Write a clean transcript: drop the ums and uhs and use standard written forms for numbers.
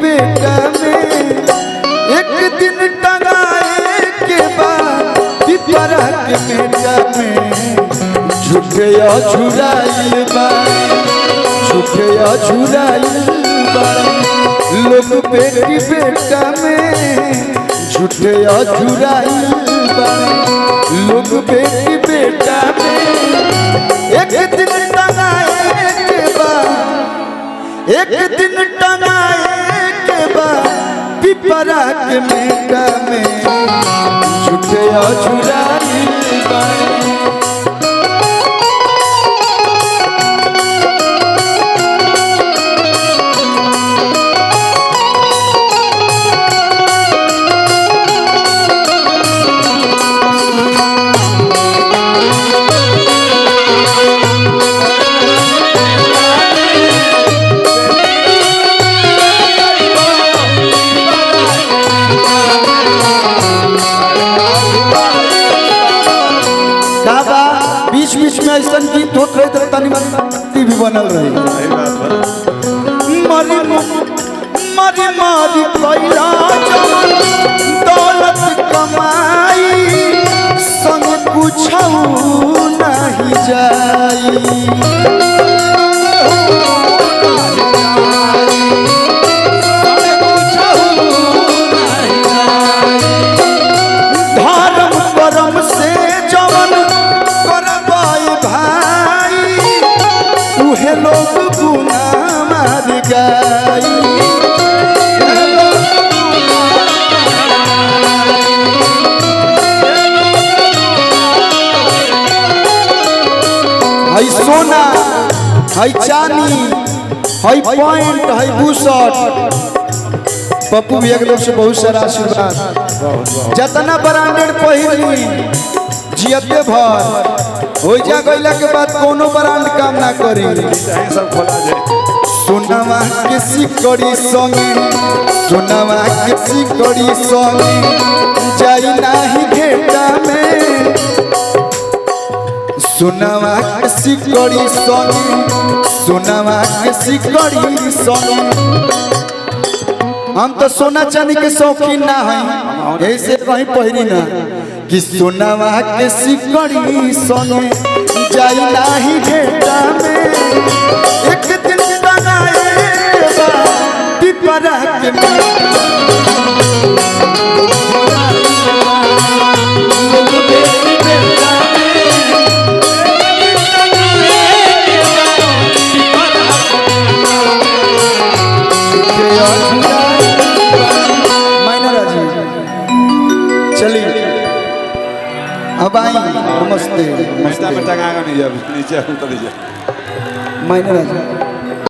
बेटा में एक दिन टंगाए के बाद पिपरा के बेटा में झुके झुराइल बा झुके झुराइल बा लोग बेटी बेटा में झूठे झुराइल बा लोग बेटी बेटा में एक दिन टंगाए के बाद एक दिन टंगाए के बाद पिपरा के बेटा में झूठे झुराइल बा बीच में ऐसा गीत होत रहे तो तनी टीवी बनल रही मरी मरी मरी कैला जवन दौलत कमाई संग कुछ नहीं जाई धर्म कर्म से जवन उहे लोग गुना मार गई हई सोना हई चांदी हई पॉइंट हई बुशर्ट पप्पू भी एक से बहुत सारा आशीर्वाद जितना ब्रांडेड पहिली जियते भर हो जा गईला के बाद कोनो ब्रांड काम ना करी सब खोला जाए सोनावा के सिकड़ी संगे सोनावा के सिकड़ी संगे जाई नाही घेटा में सोनावा के सिकड़ी संगे सोनावा के सिकड़ी संगे हम तो सोना चांदी के शौकीन ना है ऐसे कहीं पहिरी ना कि सोनावा के सिकड़ी संगे जाई नाही घेटा में एक दिन टंगाए बा पिपरा के चलिए अब आई नमस्ते टंगा नहीं जब नीचे उतर मैंने